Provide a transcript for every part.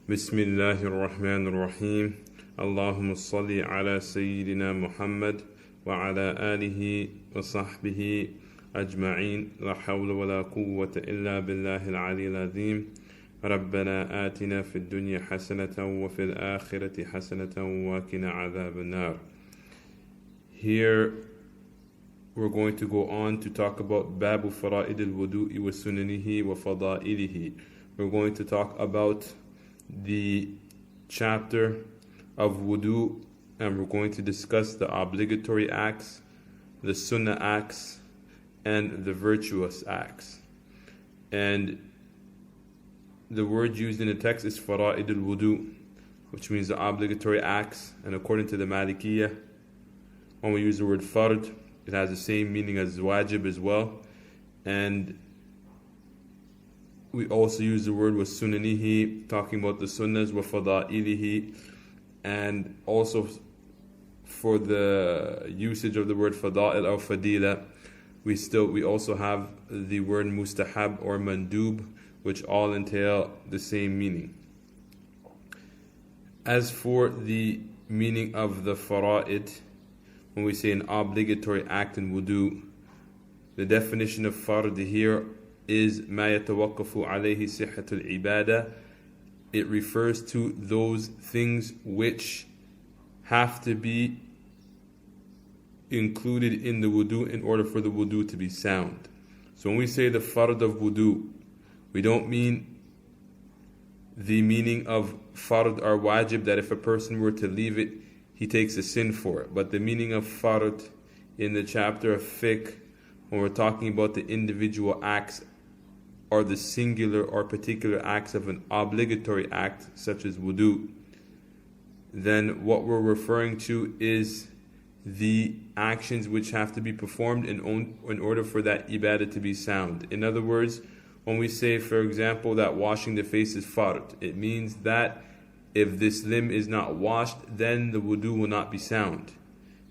بسم الله الرحمن الرحيم اللهم صل على سيدنا محمد وعلى آله وصحبه أجمعين لا حول ولا قوة إلا بالله العلي العظيم ربنا آتنا في الدنيا حسنة وفي الآخرة حسنة وقنا عذاب النار. Here we're going to go on to talk about Babu Fara'id al-Wudu'i wa Sunanihi wa Fada'ilihi. We're going to talk about the chapter of wudu, and we're going to discuss the obligatory acts, the sunnah acts, and the virtuous acts. And the word used in the text is fara'id al-wudu, which means the obligatory acts. And according to the Malikiyah, when we use the word fard, it has the same meaning as wajib as well. And we also use the word was sunanihi, talking about the sunnahs, wa fada'ilihi, and also for the usage of the word fada'il or fadila, we also have the word mustahab or mandub, which all entail the same meaning. As for the meaning of the fara'id, when we say an obligatory act in wudu, the definition of fard here is ما يتوقف عليه صحة العبادة. It refers to those things which have to be included in the wudu in order for the wudu to be sound. So when we say the fard of wudu, we don't mean the meaning of fard or wajib, that if a person were to leave it, he takes a sin for it. But the meaning of fard in the chapter of fiqh, when we're talking about the individual acts or the singular or particular acts of an obligatory act such as wudu, then what we're referring to is the actions which have to be performed in order for that ibadah to be sound. In other words, when we say, for example, that washing the face is fard, it means that if this limb is not washed, then the wudu will not be sound.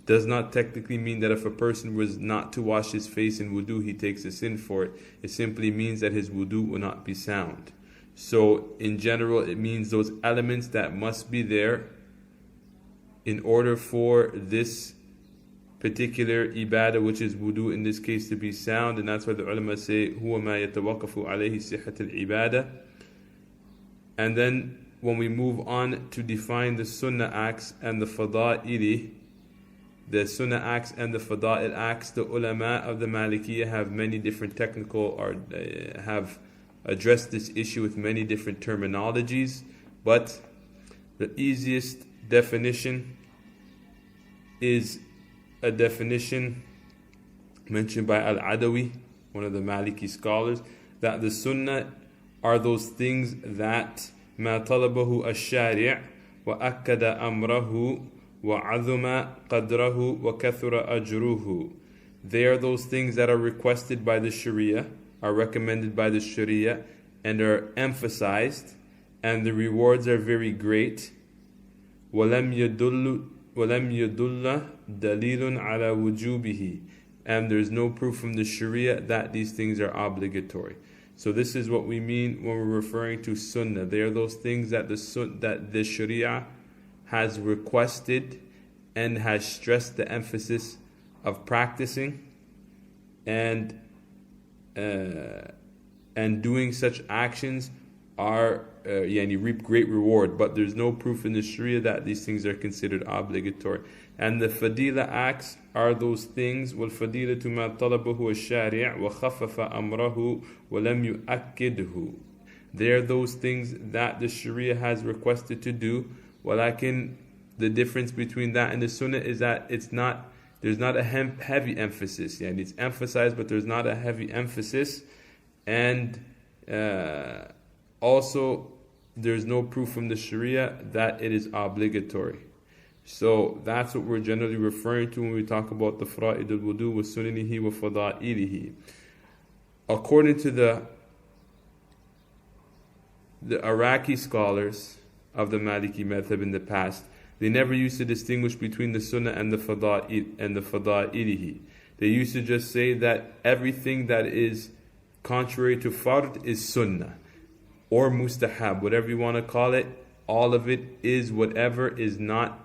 Does not technically mean that if a person was not to wash his face in wudu, he takes a sin for it. It simply means that his wudu will not be sound. So in general, it means those elements that must be there in order for this particular ibadah, which is wudu in this case, to be sound. And that's why the ulama say huwa ma yatawaqafu alayhi sihhat al-ibadah. And then when we move on to define the sunnah acts and the fada'ili, the sunnah acts and the fada'il acts, the ulama of the Malikiyah have many different technical or have addressed this issue with many different terminologies, but the easiest definition is a definition mentioned by Al-Adawi, one of the Maliki scholars, that the sunnah are those things that ma talabahu ash-shari' wa akkada amrahu وَعَظُمَ قَدْرَهُ وَكَثُرَ أَجْرُهُ. They are those things that are requested by the Sharia, are recommended by the Sharia, and are emphasized, and the rewards are very great. وَلَمْ يَدُلَّ دَلِيلٌ عَلَى وُجُوبِهِ. And there is no proof from the Sharia that these things are obligatory. So this is what we mean when we're referring to sunnah. They are those things that the Sharia has requested and has stressed the emphasis of practicing and doing such actions are reap great reward, but there's no proof in the Sharia that these things are considered obligatory. And the fadila acts are those things, وَالْفَدِيلَةُ مَا طَلَبَهُ الشَّارِعُ وَخَفَّفَ أَمْرَهُ وَلَمْ يُؤَكِّدْهُ. They are those things that the Sharia has requested to do. Walakin, the difference between that and the sunnah is that there's not a heavy emphasis. It's emphasized, but there's not a heavy emphasis. And also, there's no proof from the Sharia that it is obligatory. So that's what we're generally referring to when we talk about the fara'id al-wudu wa sunanihi wa fada'ilihi. According to the Iraqi scholars of the Maliki madhab in the past, they never used to distinguish between the sunnah and the fada'ilihi. They used to just say that everything that is contrary to fard is sunnah. or mustahab, whatever you want to call it. All of it is whatever is not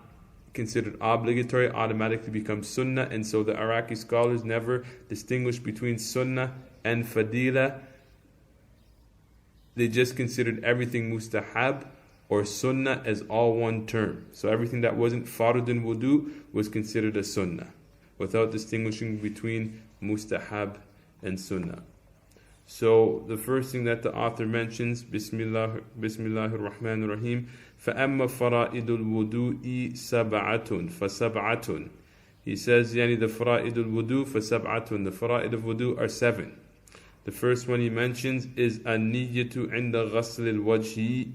considered obligatory automatically becomes sunnah. And so the Iraqi scholars never distinguish between sunnah and fadila. They just considered everything mustahab or sunnah as all one term. So everything that wasn't fard in wudu was considered a sunnah, without distinguishing between mustahab and sunnah. So the first thing that the author mentions, Bismillahir Rahmanir Rahim, فَأَمَّا فَرَائِدُ الْوُدُوءِ سَبْعَةٌ فَسَبْعَةٌ. He says, يعني the fara'id al-wudu فَسَبْعَةٌ. The fara'id of wudu are 7. The first one he mentions is an-niyyatu inda ghasl al-wajhi.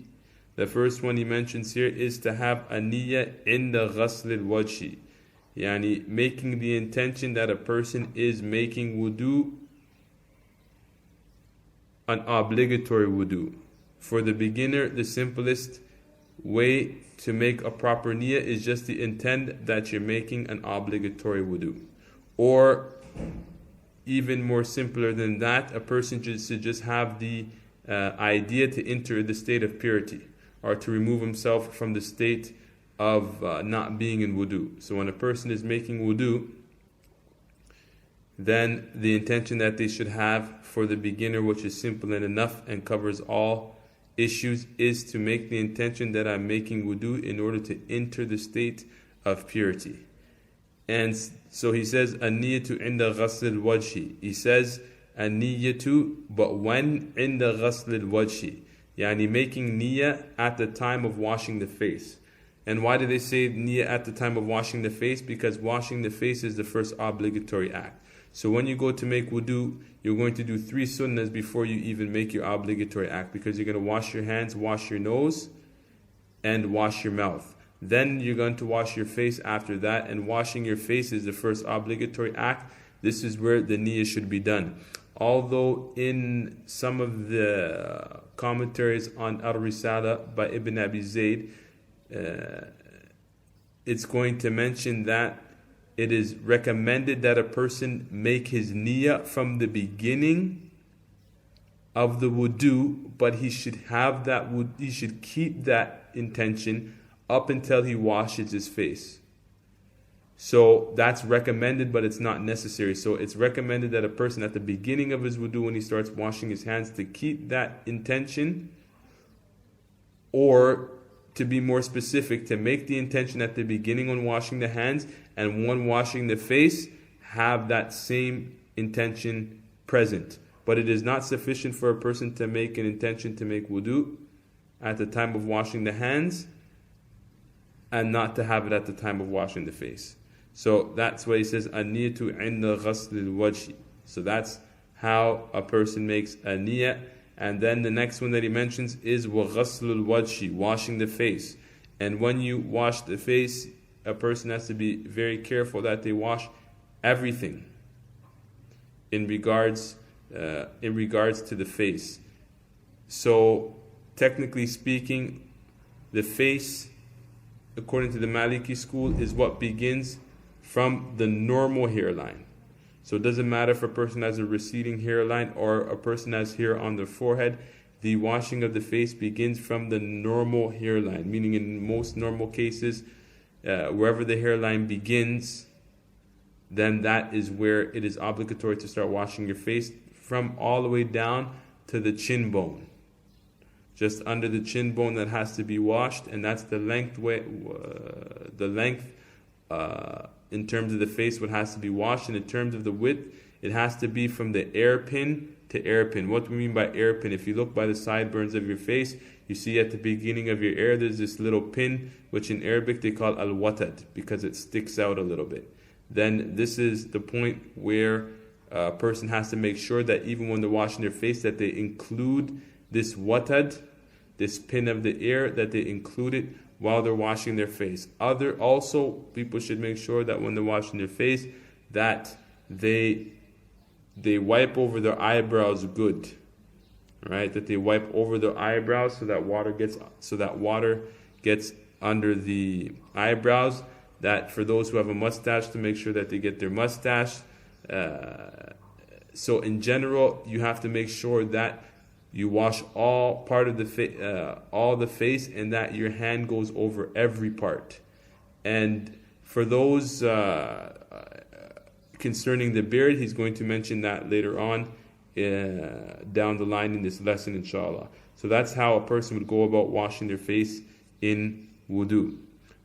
The first one he mentions here is to have a niyya inda ghasl al-wajhi. Yani making the intention that a person is making wudu an obligatory wudu. For the beginner, the simplest way to make a proper niyyah is just to intend that you're making an obligatory wudu. Or even more simpler than that, a person should just have the idea to enter the state of purity, or to remove himself from the state of not being in wudu. So when a person is making wudu, then the intention that they should have for the beginner, which is simple and enough and covers all issues, is to make the intention that I'm making wudu in order to enter the state of purity. And so he says, an-niyatu inda ghasl al-wajhi. He says, an-niyatu, but when inda ghasl al-wajhi, yani making niyyah at the time of washing the face. And why do they say niyyah at the time of washing the face? Because washing the face is the first obligatory act. So when you go to make wudu, you're going to do 3 sunnahs before you even make your obligatory act, because you're going to wash your hands, wash your nose, and wash your mouth. Then you're going to wash your face after that, and washing your face is the first obligatory act. This is where the niyyah should be done. Although in some of the commentaries on Al-Risala by Ibn Abi Zayd, it's going to mention that it is recommended that a person make his niyyah from the beginning of the wudu, but he should have that he should keep that intention up until he washes his face. So that's recommended, but it's not necessary. So it's recommended that a person at the beginning of his wudu, when he starts washing his hands, to keep that intention, or to be more specific, to make the intention at the beginning when washing the hands, and when washing the face, have that same intention present. But it is not sufficient for a person to make an intention to make wudu at the time of washing the hands and not to have it at the time of washing the face. So that's why he says, an-niyatu inda ghasl al-wajhi. So that's how a person makes a niyyah. And then the next one that he mentions is wa ghasl al-wajhi, washing the face. And when you wash the face, a person has to be very careful that they wash everything in regards to the face. So technically speaking, the face, according to the Maliki school, is what begins from the normal hairline. So it doesn't matter if a person has a receding hairline or a person has hair on their forehead. The washing of the face begins from the normal hairline, meaning in most normal cases, wherever the hairline begins, then that is where it is obligatory to start washing your face, from all the way down to the chin bone. Just under the chin bone that has to be washed, and that's the length in terms of the face, what has to be washed. And in terms of the width, it has to be from the air pin to air pin. What do we mean by air pin? If you look by the sideburns of your face, you see at the beginning of your ear there's this little pin, which in Arabic they call al-watad, because it sticks out a little bit. Then this is the point where a person has to make sure that even when they're washing their face, that they include this watad, this pin of the ear, that they include it while they're washing their face. Also, people should make sure that when they're washing their face, that they wipe over their eyebrows good, right? That they wipe over their eyebrows so that water gets under the eyebrows. That for those who have a mustache, to make sure that they get their mustache. So in general, you have to make sure that you wash all the face, and that your hand goes over every part. And for those concerning the beard, he's going to mention that later on down the line in this lesson, inshallah. So that's how a person would go about washing their face in wudu.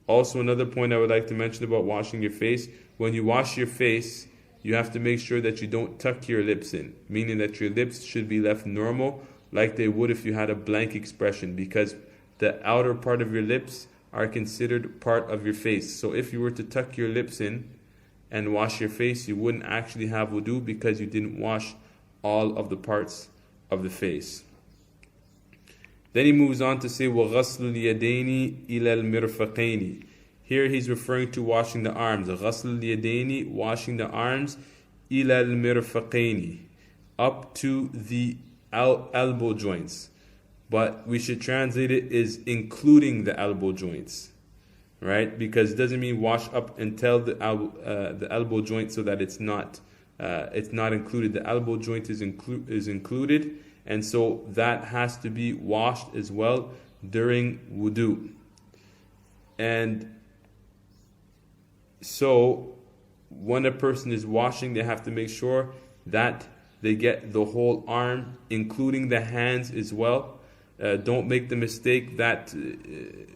Also, another point I would like to mention about washing your face: when you wash your face, you have to make sure that you don't tuck your lips in, meaning that your lips should be left normal, like they would if you had a blank expression, because the outer part of your lips are considered part of your face. So if you were to tuck your lips in and wash your face, you wouldn't actually have wudu, because you didn't wash all of the parts of the face. Then he moves on to say, وَغَسْلُ الْيَدَيْنِ إِلَى الْمِرْفَقَيْنِ. Here he's referring to washing the arms. غَسْلُ الْيَدَيْنِ, washing the arms, إِلَى الْمِرْفَقَيْنِ, up to the elbow joints. But we should translate it as including the elbow joints, right? Because it doesn't mean wash up until the elbow joint, so that it's not included. The elbow joint is included, and so that has to be washed as well during wudu. And so when a person is washing, they have to make sure that they get the whole arm, including the hands as well. Don't make the mistake that a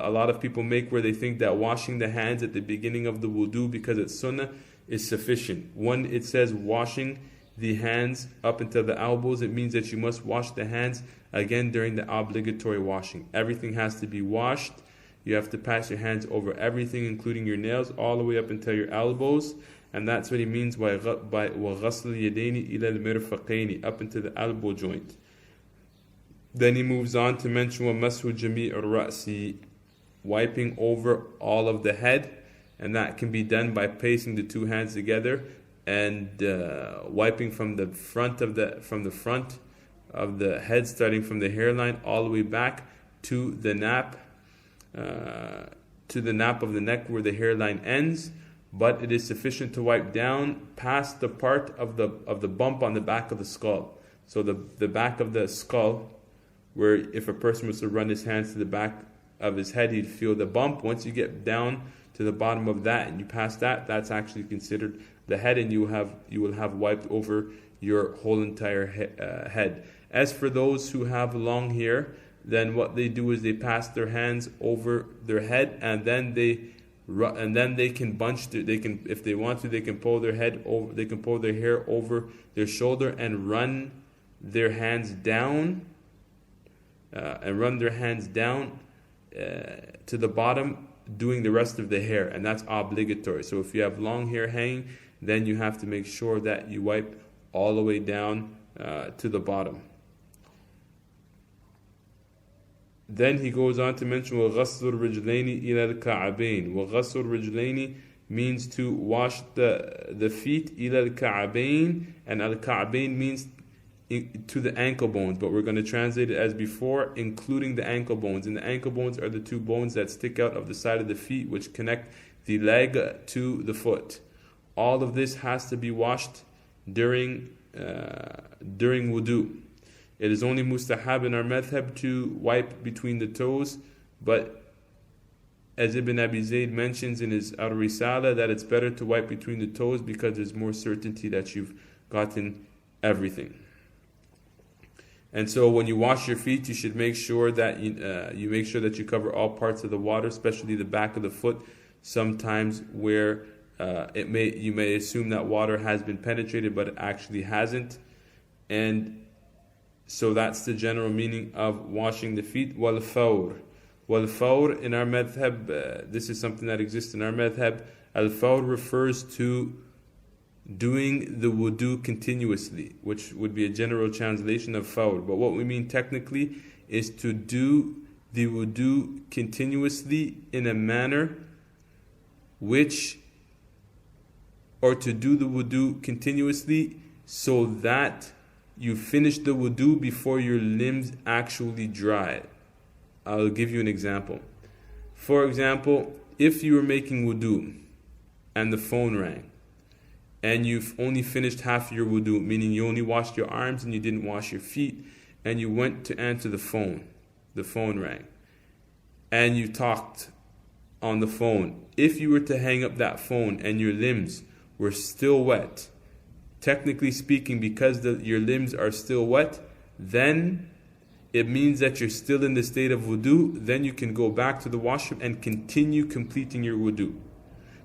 lot of people make, where they think that washing the hands at the beginning of the wudu, because it's sunnah, is sufficient. When it says washing the hands up until the elbows, it means that you must wash the hands again during the obligatory washing. Everything has to be washed. You have to pass your hands over everything, including your nails, all the way up until your elbows. And that's what he means by وَغَسْلِ الْيَدَيْنِ إِلَى الْمِرْفَقَيْنِ, up into the elbow joint. Then he moves on to mention وَمَسْحُ جَمِيعُ الرَّأْسِ, wiping over all of the head, and that can be done by placing the two hands together and wiping from the front of the head, starting from the hairline all the way back to the nape of the neck where the hairline ends. But it is sufficient to wipe down past the part of the bump on the back of the skull. So the back of the skull, where if a person was to run his hands to the back of his head, he'd feel the bump. Once you get down to the bottom of that and you pass that, that's actually considered the head, and you will have wiped over your whole entire head. As for those who have long hair, then what they do is they pass their hands over their head, and then they can bunch. If they want to, they can pull their head over. They can pull their hair over their shoulder and run their hands down, to the bottom, doing the rest of the hair, and that's obligatory. So if you have long hair hanging, then you have to make sure that you wipe all the way down to the bottom. Then he goes on to mention وَغَسْلُ الرِّجْلَيْنِ إِلَى الْكَعْبَيْنِ. وَغَسْلُ الرِّجْلَيْنِ means to wash the feet إِلَى الْكَعْبَيْنِ, and al-ka'bayn means to the ankle bones, but we're going to translate it as before, including the ankle bones. And the ankle bones are the two bones that stick out of the side of the feet, which connect the leg to the foot. All of this has to be washed during wudu. It is only mustahab in our madhab to wipe between the toes, but as Ibn Abi Zayd mentions in his Al-Risala, that it's better to wipe between the toes because there's more certainty that you've gotten everything. And so when you wash your feet, you should make sure that you cover all parts of the water, especially the back of the foot. Sometimes where you may assume that water has been penetrated, but it actually hasn't. And so that's the general meaning of washing the feet. Wal fawr in our madhab, this is something that exists in our madhab. Al fawr refers to doing the wudu continuously, which would be a general translation of fawr. But what we mean technically is to do the wudu continuously in a manner to do the wudu continuously so that you finish the wudu before your limbs actually dry. I'll give you an example. For example, if you were making wudu and the phone rang, and you've only finished half your wudu, meaning you only washed your arms and you didn't wash your feet, and you went to answer the phone rang, and you talked on the phone. If you were to hang up that phone and your limbs were still wet, technically speaking, because your limbs are still wet, then it means that you're still in the state of wudu. Then you can go back to the washroom and continue completing your wudu.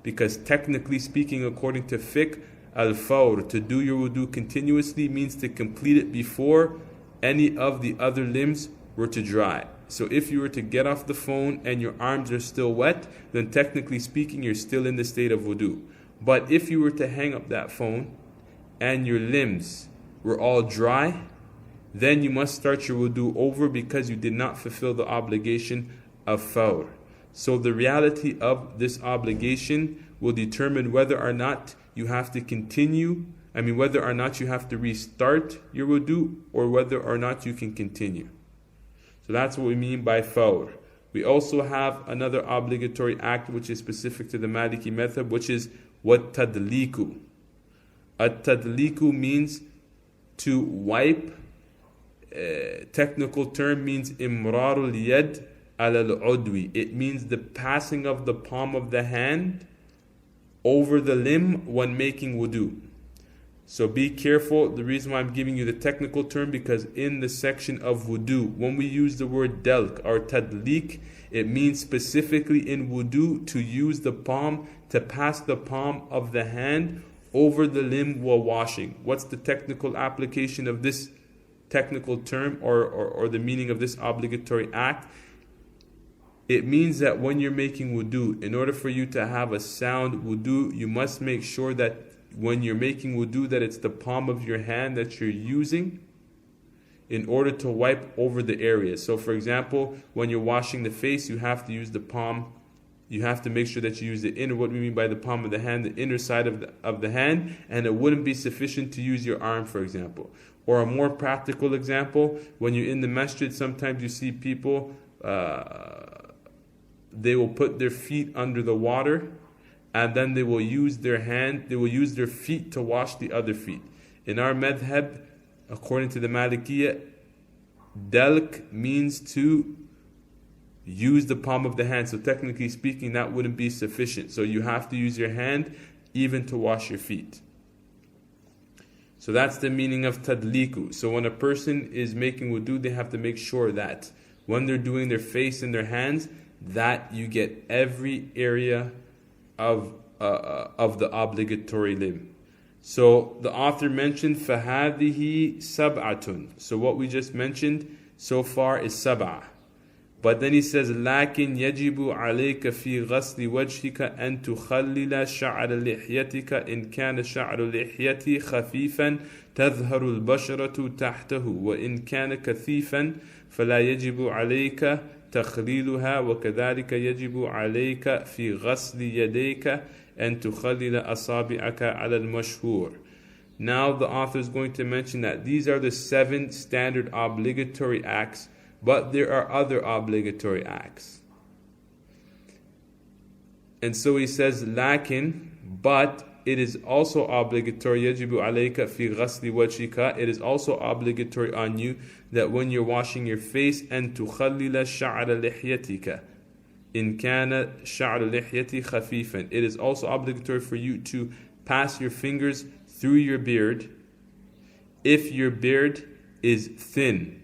Because technically speaking, according to fiqh, al-fawr, to do your wudu continuously means to complete it before any of the other limbs were to dry. So if you were to get off the phone and your arms are still wet, then technically speaking, you're still in the state of wudu. But if you were to hang up that phone and your limbs were all dry, then you must start your wudu over because you did not fulfill the obligation of fawr. So the reality of this obligation will determine whether or not you have to whether or not you have to restart your wudu, or whether or not you can continue. So that's what we mean by fawr. We also have another obligatory act which is specific to the Maliki method, which is what tadliku. At-tadliku means to wipe. Technical term means imrarul yad al-udwi. It means the passing of the palm of the hand over the limb when making wudu. So be careful. The reason why I'm giving you the technical term, because in the section of wudu, when we use the word dalk or tadlik, it means specifically in wudu to use the palm, to pass the palm of the hand over the limb while washing. What's the technical application of this technical term or the meaning of this obligatory act? It means that when you're making wudu, in order for you to have a sound wudu, you must make sure that when you're making wudu, that it's the palm of your hand that you're using in order to wipe over the area. So for example, when you're washing the face, you have to use the palm. You have to make sure that you use the inner, what we mean by the palm of the hand, the inner side of the hand, and it wouldn't be sufficient to use your arm, for example. Or a more practical example, when you're in the masjid, sometimes you see people, they will put their feet under the water, and then they will use their feet to wash the other feet. In our madhab, according to the Malikiyya, dalk means to use the palm of the hand. So technically speaking, that wouldn't be sufficient. So you have to use your hand even to wash your feet. So that's the meaning of tadliku. So when a person is making wudu, they have to make sure that when they're doing their face and their hands, that you get every area of the obligatory limb. So the author mentioned فَهَذِهِ سَبْعَةٌ. So what we just mentioned so far is sab'ah. But then he says, لكن يجب عليك في غسل وجهك أن تخلل شعر لحيتك إن كان شعر اللحية خفيفا تظهر البشرة تحته وإن كان كثيفا فلا يجب عليك تخليلها وكذلك يجب عليك في غسل يديك أن تخلل أصابعك على المشهور. Now the author is going to mention that these are the 7 standard obligatory acts, but there are other obligatory acts. And so he says, لكن, but it is also obligatory, يجب عليك في غسل وجهك, it is also obligatory on you that when you're washing your face, أن تخلل شعر لحيتك إن كان شعر لحيتي خفيفا, it is also obligatory for you to pass your fingers through your beard if your beard is thin.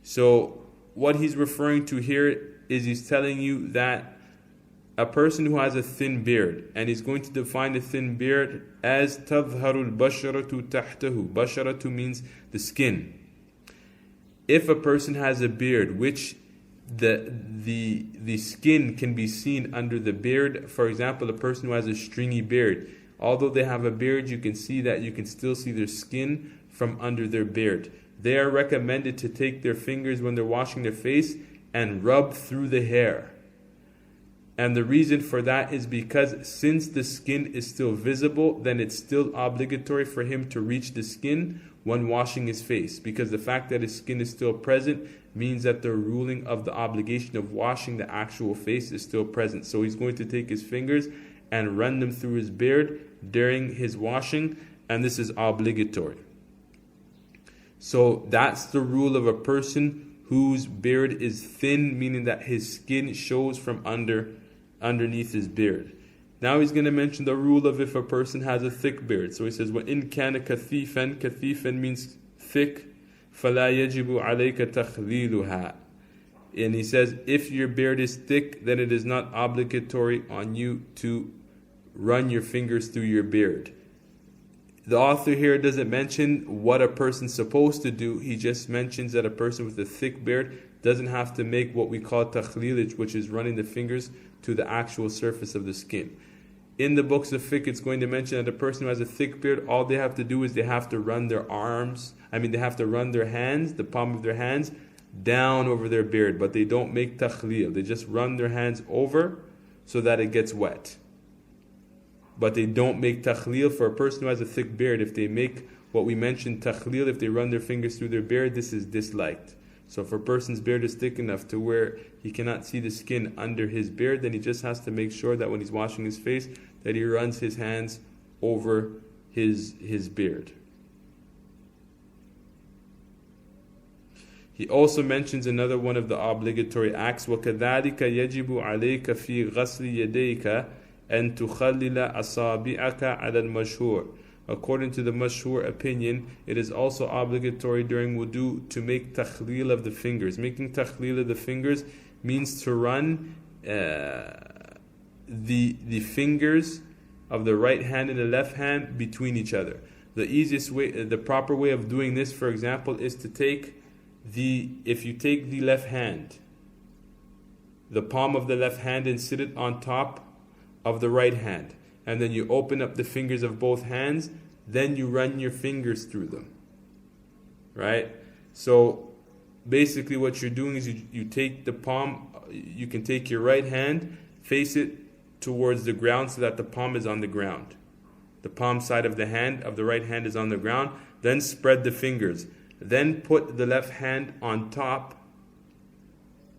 So what he's referring to here is he's telling you that a person who has a thin beard, and he's going to define a thin beard as تظهر البشرة تحته. Basharatu means the skin. If a person has a beard which the skin can be seen under the beard, for example, a person who has a stringy beard, although they have a beard, you can see that you can still see their skin from under their beard. They are recommended to take their fingers when they're washing their face and rub through the hair. And the reason for that is because since the skin is still visible, then it's still obligatory for him to reach the skin when washing his face. Because the fact that his skin is still present means that the ruling of the obligation of washing the actual face is still present. So he's going to take his fingers and run them through his beard during his washing, and this is obligatory. So that's the rule of a person whose beard is thin, meaning that his skin shows from underneath his beard. Now he's going to mention the rule of if a person has a thick beard. So he says, وَإِن كَانَ كَثِيفًا, كَثِيفًا means thick, فَلَا يَجِبُ عَلَيْكَ تَخْلِيلُهَا. And he says, if your beard is thick, then it is not obligatory on you to run your fingers through your beard. The author here doesn't mention what a person's supposed to do. He just mentions that a person with a thick beard doesn't have to make what we call takhlil, which is running the fingers to the actual surface of the skin. In the books of fiqh, it's going to mention that a person who has a thick beard, all they have to do is they have to run their they have to run their hands, the palm of their hands, down over their beard, but they don't make takhlil. They just run their hands over so that it gets wet. But they don't make takhlil. For a person who has a thick beard, if they make what we mentioned, takhlil, if they run their fingers through their beard, this is disliked. So if a person's beard is thick enough to where he cannot see the skin under his beard, then he just has to make sure that when he's washing his face, that he runs his hands over his beard. He also mentions another one of the obligatory acts, وَكَذَلِكَ يَجِبُ عَلَيْكَ فِي غَسْلِ يَدَيْكَ أَن تُخَلِّلَ أَصَابِعَكَ عَلَى الْمَشْهُورِ. According to the mashhur opinion, it is also obligatory during wudu to make takhlil of the fingers. Making takhlil of the fingers means to run the fingers of the right hand and the left hand between each other. The easiest way, the proper way of doing this, for example, is to if you take the left hand, the palm of the left hand, and sit it on top of the right hand, and then you open up the fingers of both hands, then you run your fingers through them. Right? So basically what you're doing is you take the palm, you can take your right hand, face it towards the ground so that the palm is on the ground. The palm side of the hand, of the right hand, is on the ground. Then spread the fingers. Then put the left hand on top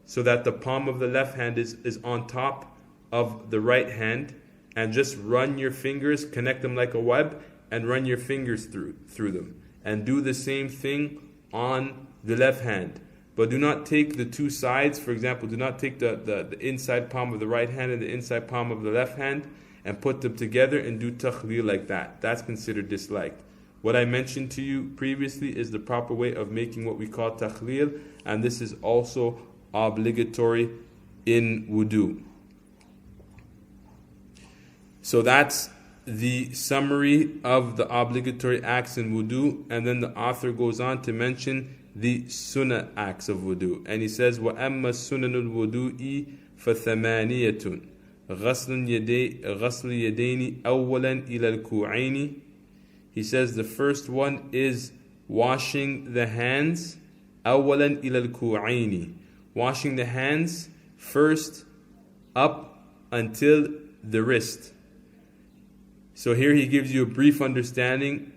so that the palm of the left hand is on top of the right hand, and just run your fingers, connect them like a web, and run your fingers through them. And do the same thing on the left hand. But do not take the two sides. For example, do not take the inside palm of the right hand and the inside palm of the left hand and put them together and do takhlil like that. That's considered disliked. What I mentioned to you previously is the proper way of making what we call takhlil, and this is also obligatory in wudu. So that's the summary of the obligatory acts in wudu, and then the author goes on to mention the sunnah acts of wudu. And he says, وَأَمَّا السُّنَنُ الْوُدُوءِ فَثَمَانِيَةٌ غَسْلُ الْيَدَيْنِ أَوَّلًا إِلَى الْكُوعَيْنِ. He says the first one is washing the hands, أَوَّلًا إِلَى الْكُوعَيْنِ. Washing the hands first up until the wrist. So here he gives you a brief understanding,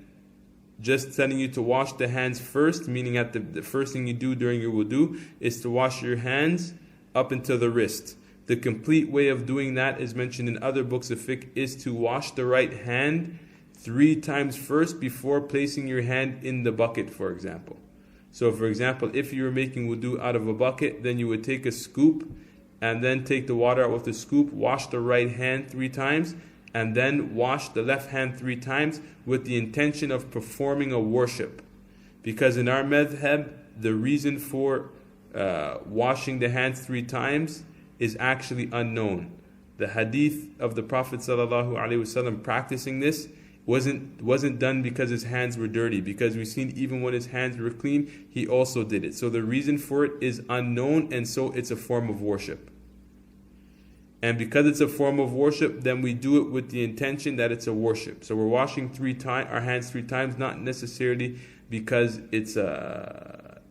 just telling you to wash the hands first, meaning at the first thing you do during your wudu is to wash your hands up until the wrist. The complete way of doing that is mentioned in other books of fiqh, is to wash the right hand 3 times first before placing your hand in the bucket, for example. So for example, if you were making wudu out of a bucket, then you would take a scoop and then take the water out with the scoop, wash the right hand 3 times, and then wash the left hand 3 times with the intention of performing a worship. Because in our madhab, the reason for washing the hands 3 times is actually unknown. The hadith of the Prophet ﷺ practicing this wasn't done because his hands were dirty, because we've seen even when his hands were clean, he also did it. So the reason for it is unknown, and so it's a form of worship. And because it's a form of worship, then we do it with the intention that it's a worship. So we're washing our hands 3 times, not necessarily because it's to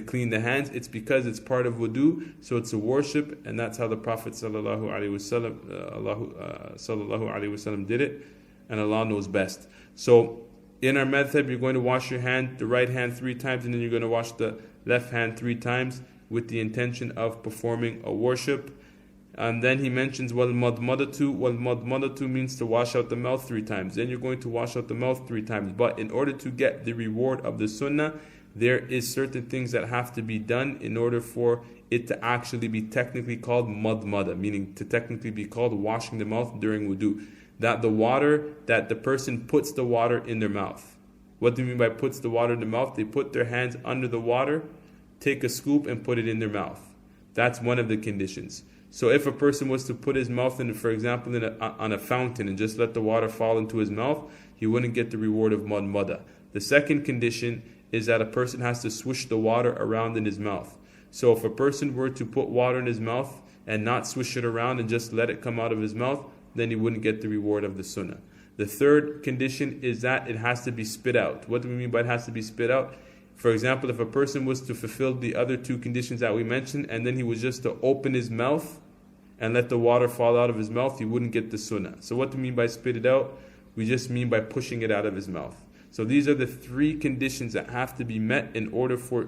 clean the hands. It's because it's part of wudu, so it's a worship, and that's how the Prophet sallallahu alaihi wasallam did it, and Allah knows best. So in our madhab, you're going to wash your hand, the right hand 3 times, and then you're going to wash the left hand 3 times with the intention of performing a worship. And then he mentions وَالْمَضْمَضَةُ means to wash out the mouth 3 times. Then you're going to wash out the mouth 3 times. But in order to get the reward of the sunnah, there is certain things that have to be done in order for it to actually be technically called madmada, meaning to technically be called washing the mouth during wudu. That the person puts the water in their mouth. What do you mean by puts the water in the mouth? They put their hands under the water, take a scoop and put it in their mouth. That's one of the conditions. So if a person was to put his mouth in, for example, on a fountain and just let the water fall into his mouth, he wouldn't get the reward of madmada. The second condition is that a person has to swish the water around in his mouth. So if a person were to put water in his mouth and not swish it around and just let it come out of his mouth, then he wouldn't get the reward of the sunnah. The third condition is that it has to be spit out. What do we mean by it has to be spit out? For example, if a person was to fulfill the other 2 conditions that we mentioned, and then he was just to open his mouth and let the water fall out of his mouth, he wouldn't get the sunnah. So what do we mean by spit it out? We just mean by pushing it out of his mouth. So these are the 3 conditions that have to be met in order for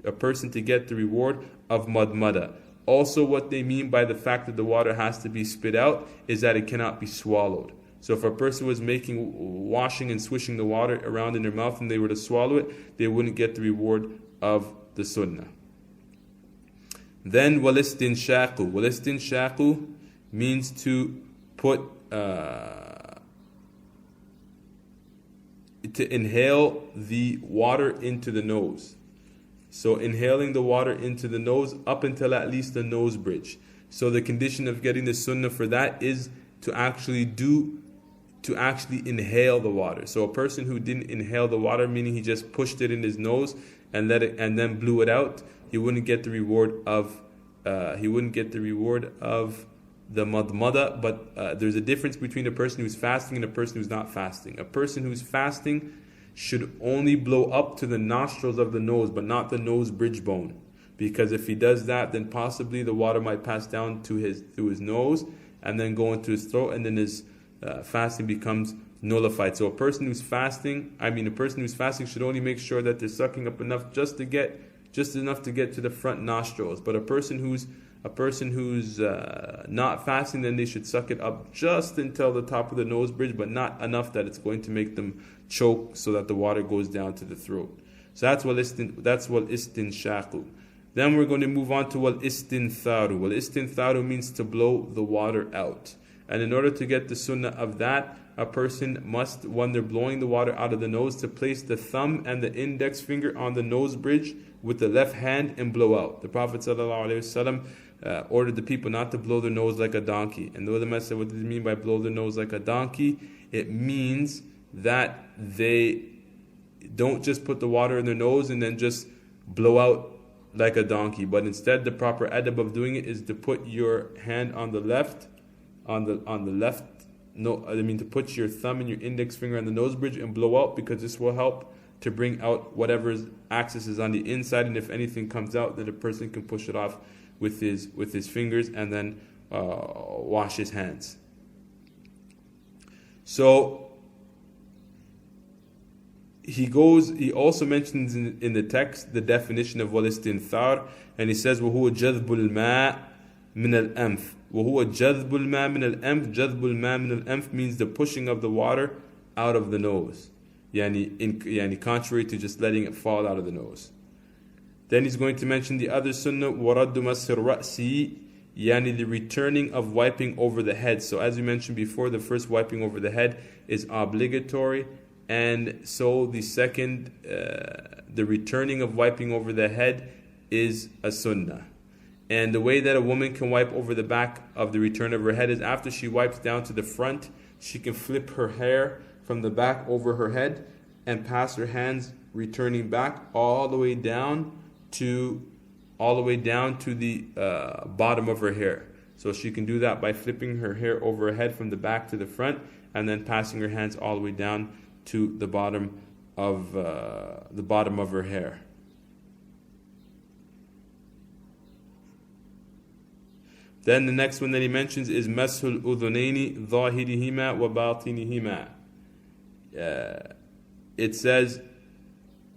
a person to get the reward of madmada. Also, what they mean by the fact that the water has to be spit out is that it cannot be swallowed. So if a person was washing and swishing the water around in their mouth and they were to swallow it, they wouldn't get the reward of the sunnah. Then walistinshaqu. Walistinshaqu means to put to inhale the water into the nose. So inhaling the water into the nose up until at least the nose bridge. So the condition of getting the sunnah for that is to actually inhale the water. So a person who didn't inhale the water, meaning he just pushed it in his nose and let it and then blew it out, he wouldn't get the reward of the madmada. But there's a difference between a person who's fasting and a person who's not fasting. A person who's fasting should only blow up to the nostrils of the nose, but not the nose bridge bone, because if he does that, then possibly the water might pass down through his nose and then go into his throat, and then his fasting becomes nullified. So a person who's fasting should only make sure that they're sucking up enough just enough to get to the front nostrils. But a person who's not fasting, then they should suck it up just until the top of the nose bridge, but not enough that it's going to make them choke, so that the water goes down to the throat. So that's wal istinshaqu. Then we're going to move on to wal istintharu. Wal istintharu means to blow the water out. And in order to get the sunnah of that, a person must, when they're blowing the water out of the nose, to place the thumb and the index finger on the nose bridge with the left hand and blow out. The Prophet ﷺ ordered the people not to blow their nose like a donkey. And the ulama said, what does it mean by blow their nose like a donkey? It means that they don't just put the water in their nose and then just blow out like a donkey, but instead the proper adab of doing it is to put your hand on the left, to put your thumb and your index finger on the nose bridge and blow out, because this will help to bring out whatever's access is on the inside, and if anything comes out, then a person can push it off with his fingers and then wash his hands. So he also mentions in the text the definition of wal istinthar, and he says وَهُوَ جَذْبُ الْمَاءِ مِنَ الْأَنْفِ. وَهُوَ جَذْبُ الْمَاءِ مِنَ الْأَنْفِ. جَذْبُ الْمَاءِ مِنَ الْأَنْفِ means the pushing of the water out of the nose, contrary to just letting it fall out of the nose. Then he's going to mention the other sunnah, وَرَدُّ مَسْحِ الرَّأْسِ, the returning of wiping over the head. So as we mentioned before, the first wiping over the head is obligatory, and so the second, the returning of wiping over the head is a sunnah. And the way that a woman can wipe over the back of the return of her head is after she wipes down to the front, she can flip her hair from the back over her head and pass her hands returning back all the way down to the bottom of her hair. So she can do that by flipping her hair over her head from the back to the front and then passing her hands all the way down to the bottom of her hair. Then the next one that he mentions is mashul udhunaini dhahirihima wa batinihima. It says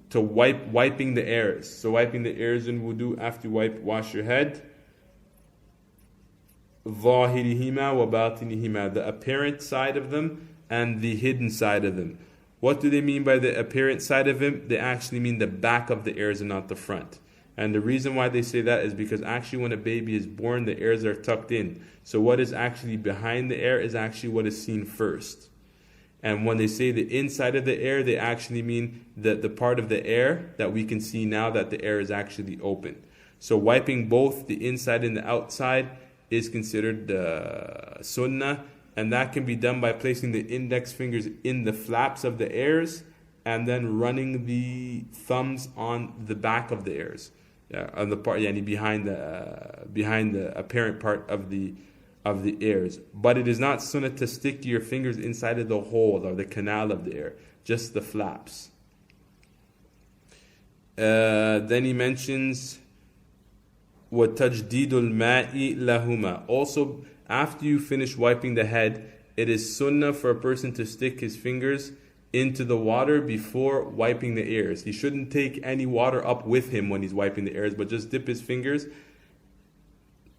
to wiping the ears. So wiping the ears in wudu after you wash your head. ظاهرهما وباطنهما, the apparent side of them and the hidden side of them. What do they mean by the apparent side of them? They actually mean the back of the ears and not the front. And the reason why they say that is because actually when a baby is born, the ears are tucked in. So what is actually behind the ear is actually what is seen first. And when they say the inside of the ear, they actually mean the part of the ear that we can see now that the ear is actually open. So wiping both the inside and the outside is considered the sunnah. And that can be done by placing the index fingers in the flaps of the ears and then running the thumbs on the back of the ears, on the part, behind the apparent part of the ears. But it is not sunnah to stick your fingers inside of the hole or the canal of the ear, just the flaps. Then he mentions وَتَجْدِيدُ الْمَاءِ لَهُمَا. Also, after you finish wiping the head, it is sunnah for a person to stick his fingers into the water before wiping the ears. He shouldn't take any water up with him when he's wiping the ears, but just dip his fingers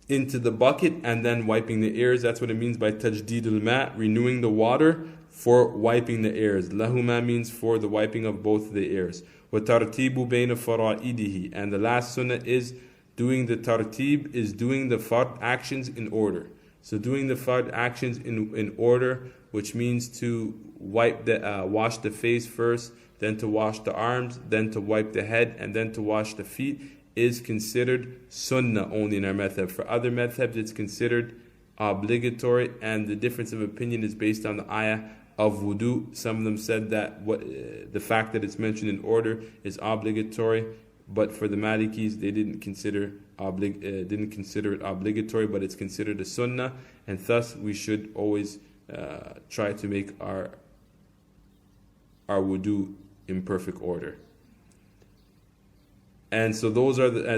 into the bucket and then wiping the ears. That's what it means by tajdidul ma, renewing the water for wiping the ears. Lahuma means for the wiping of both the ears. Wa tartibu bayna fara'idihi. And the last sunnah is doing the tartib, is doing the fard actions in order. So doing the fard actions in order, which means to wipe wash the face first, then to wash the arms, then to wipe the head, and then to wash the feet, is considered sunnah only in our madhab. For other madhabs, it's considered obligatory, and the difference of opinion is based on the ayah of wudu. Some of them said that the fact that it's mentioned in order is obligatory, but for the Malikis, they didn't consider it obligatory, but it's considered a sunnah, and thus we should always try to make our wudu in perfect order. And so those are the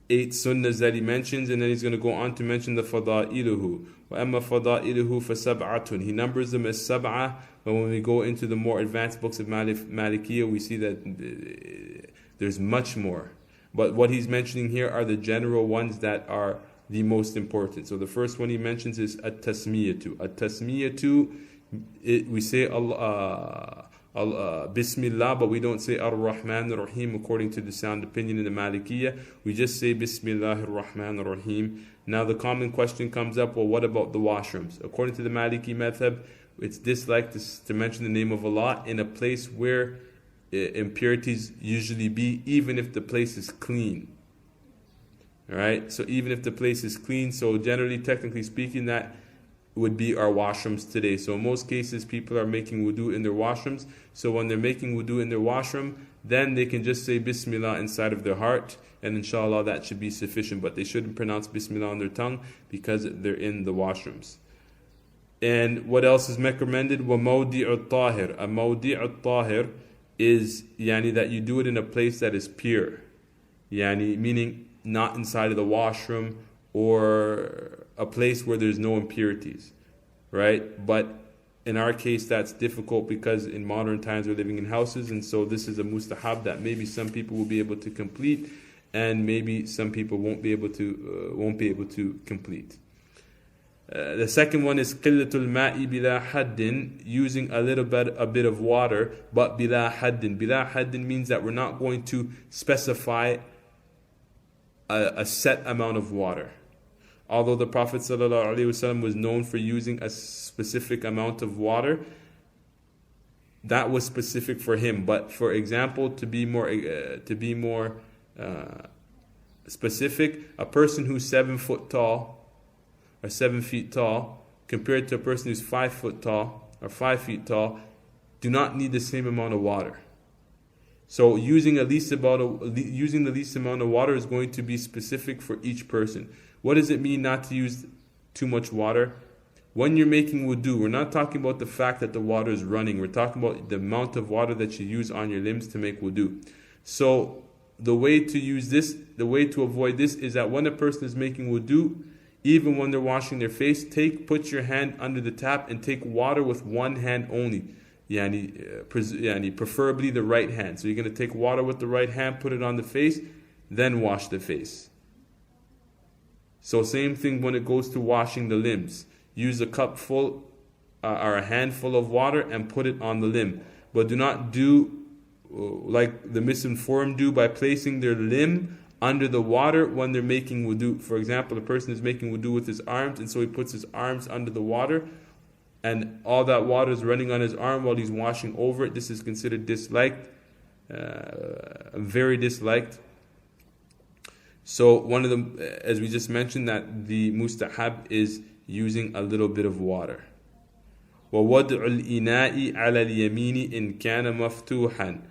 8 sunnahs that he mentions, and then he's going to go on to mention the fada'iluhu. وَأَمَّا فَضَائِلُهُ فَسَبْعَةٌ. He numbers them as sab'ah, but when we go into the more advanced books of Malikiyah, we see that there's much more. But what he's mentioning here are the general ones that are the most important. So the first one he mentions is at-tasmiyatu. At-tasmiyatu, we say Bismillah, but we don't say Ar-Rahman Ar-Rahim according to the sound opinion in the Malikiyah. We just say Bismillah Ar-Rahman Ar-Rahim. Now the common question comes up, well, what about the washrooms? According to the Maliki madhab, it's disliked to mention the name of Allah in a place where impurities usually be, even if the place is clean. Alright, so even if the place is clean, so generally, technically speaking, that would be our washrooms today. So in most cases, people are making wudu in their washrooms. So when they're making wudu in their washroom, then they can just say Bismillah inside of their heart, and inshallah that should be sufficient. But they shouldn't pronounce Bismillah on their tongue because they're in the washrooms. And what else is recommended? وَمَوْدِعُ الطَّاهِرِ. A مَوْدِعُ الطَّاهِرِ is that you do it in a place that is pure. Meaning not inside of the washroom or a place where there's no impurities, right? But in our case, that's difficult because in modern times we're living in houses, and so this is a mustahab that maybe some people will be able to complete, and maybe some people won't be able to complete. The second one is qillatul ma'i bila haddin, using a bit of water, but bila haddin. Bila haddin means that we're not going to specify a set amount of water. Although the Prophet ﷺ was known for using a specific amount of water, that was specific for him. But for example, to be more specific, a person who's 7 foot tall or 7 feet tall compared to a person who's 5 foot tall or 5 feet tall do not need the same amount of water. So using the least amount of water is going to be specific for each person. What does it mean not to use too much water? When you're making wudu, we're not talking about the fact that the water is running. We're talking about the amount of water that you use on your limbs to make wudu. So the way to avoid this is that when a person is making wudu, even when they're washing their face, put your hand under the tap and take water with one hand only. Preferably the right hand. So you're going to take water with the right hand, put it on the face, then wash the face. So same thing when it goes to washing the limbs. Use a cup full or a handful of water and put it on the limb. But do not do like the misinformed do by placing their limb under the water when they're making wudu. For example, a person is making wudu with his arms, and so he puts his arms under the water, and all that water is running on his arm while he's washing over it. This is considered disliked, very disliked. So one of them, as we just mentioned, that the mustahab is using a little bit of water. وَوَضْعُ الْإِنَاءِ عَلَى الْيَمِينِ إِنْ كَانَ مَفْتُوحًا.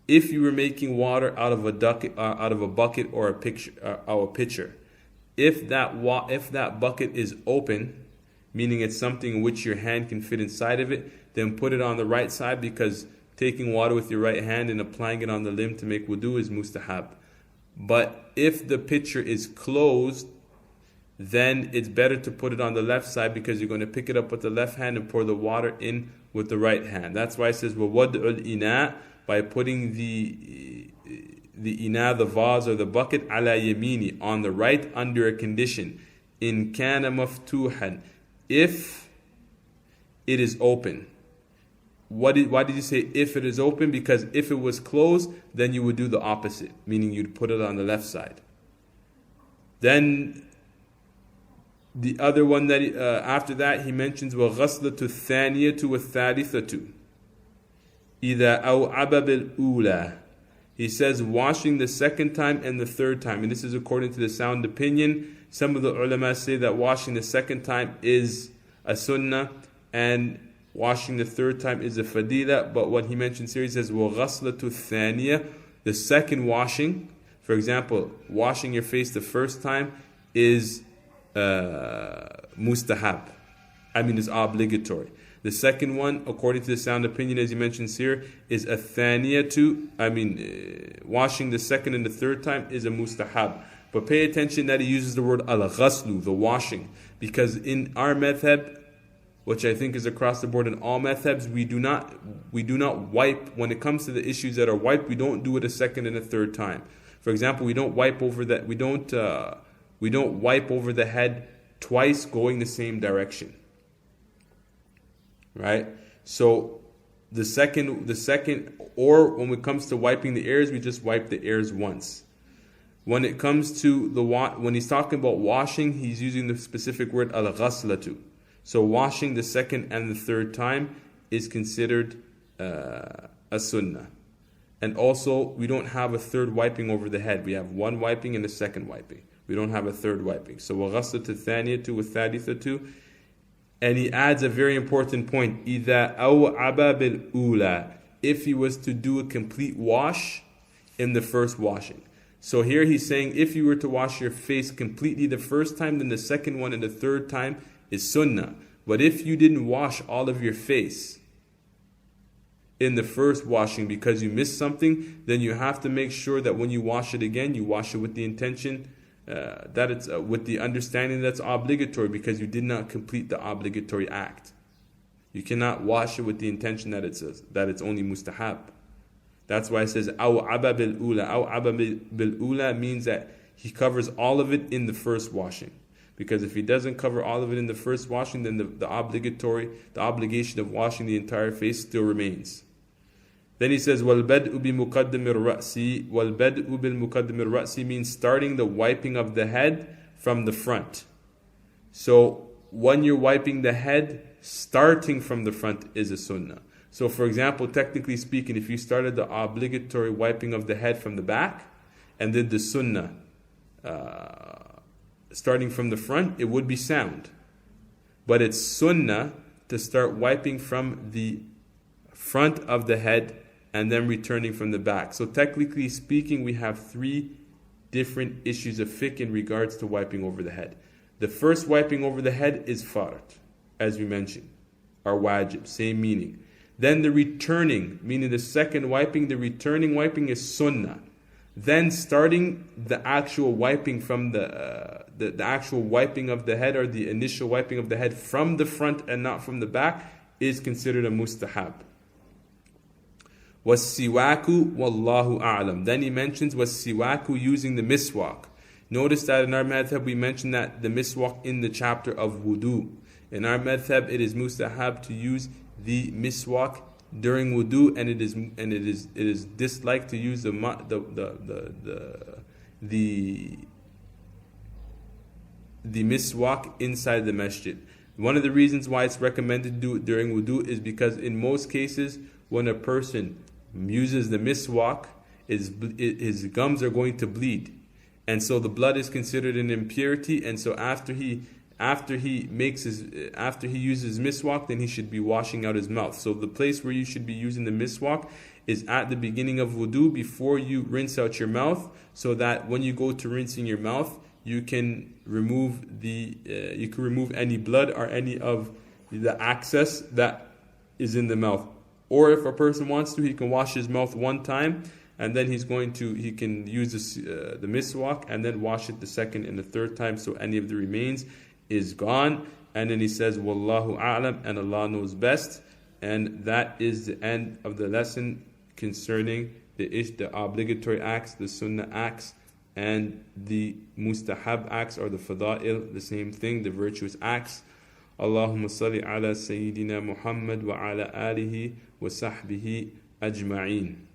If you were making water out of a bucket or a pitcher, if that bucket is open, meaning it's something in which your hand can fit inside of it, then put it on the right side, because taking water with your right hand and applying it on the limb to make wudu is mustahab. But if the pitcher is closed, then it's better to put it on the left side, because you're going to pick it up with the left hand and pour the water in with the right hand. That's why it says وَوَضْعُ الْإِنَاءِ, by putting the ina, the vase or the bucket, ala yamini, on the right, under a condition. In kana maftuhan, if it is open. Why did you say if it is open? Because if it was closed, then you would do the opposite, meaning you'd put it on the left side. Then the other one that after that he mentions وَغَسْلَةُ الثَّانِيَةُ وَالثَّالِثَةُ إِذَا أَوْعَبَ بِالْأُولَى. He says washing the second time and the third time, and this is according to the sound opinion. Some of the ulama say that washing the second time is a sunnah and washing the third time is a fadila. But what he mentions here, he says وَغَسْلَةُ الثَّانِيَةُ, the second washing. For example, washing your face the first time is mustahab, is obligatory. The second one, according to the sound opinion, as he mentions here, is a thaniyatu. Washing the second and the third time is a mustahab. But pay attention that he uses the word al-ghaslu, the washing, because in our madhab, which I think is across the board in all madhabs, we do not wipe. When it comes to the issues that are wiped, we don't do it a second and a third time. For example, we don't wipe over that. We don't wipe over the head twice going the same direction. Right? So the second, or when it comes to wiping the ears, we just wipe the ears once. When it comes to when he's talking about washing, he's using the specific word al-ghaslatu. So washing the second and the third time is considered a sunnah. And also, we don't have a third wiping over the head. We have one wiping and a second wiping. We don't have a third wiping. So وَغَسْلَةُ الثَّانِيَةُ وَالثَّالِثَةُ. And he adds a very important point. إِذَا أَوْعَبَ بِالْأُولَى, if he was to do a complete wash in the first washing. So here he's saying if you were to wash your face completely the first time, then the second one and the third time is sunnah. But if you didn't wash all of your face in the first washing because you missed something, then you have to make sure that when you wash it again, you wash it with the intention that it's with the understanding that's obligatory, because you did not complete the obligatory act. You cannot wash it with the intention that it's only mustahab. That's why it says أَوْعَبَ بِالْأُولَى. أَوْعَبَ بِالْأُولَى means that he covers all of it in the first washing. Because if he doesn't cover all of it in the first washing, then the obligation of washing the entire face still remains. Then he says, وَالْبَدْءُ بِمُقَدِّمِ الرَّأْسِ. وَالْبَدْءُ بِالْمُقَدِّمِ الرَّأْسِ means starting the wiping of the head from the front. So when you're wiping the head, starting from the front is a sunnah. So for example, technically speaking, if you started the obligatory wiping of the head from the back and did the sunnah starting from the front, it would be sound. But it's sunnah to start wiping from the front of the head and then returning from the back. So technically speaking, we have three different issues of fiqh in regards to wiping over the head. The first wiping over the head is fard, as we mentioned, or wajib, same meaning. Then the returning, meaning the second wiping, the returning wiping is sunnah. Then starting the actual wiping from the actual wiping of the head, or the initial wiping of the head from the front and not from the back, is considered a mustahab. وَالسِّوَاكُ وَاللَّهُ أَعْلَمُ. Then he mentions وَالسِّوَاكُ, using the miswak. Notice that in our madhab we mentioned that the miswak in the chapter of wudu. In our madhab it is mustahab to use the miswak during wudu, and it is disliked to use the miswak inside the masjid. One of the reasons why it's recommended to do it during wudu is because in most cases when a person uses the miswak, his gums are going to bleed, and so the blood is considered an impurity, and so after he uses miswak, then he should be washing out his mouth. So the place where you should be using the miswak is at the beginning of wudu, before you rinse out your mouth, so that when you go to rinsing your mouth, you can remove any blood or any of the excess that is in the mouth. Or if a person wants to, he can wash his mouth one time, and then he can use the miswak and then wash it the second and the third time, so any of the remains is gone. And then he says, Wallahu a'lam, and Allah knows best. And that is the end of the lesson concerning the obligatory acts, the sunnah acts, and the mustahab acts, or the fada'il, the same thing, the virtuous acts. Allahumma salli ala Sayyidina Muhammad wa ala alihi wa sahbihi ajma'een.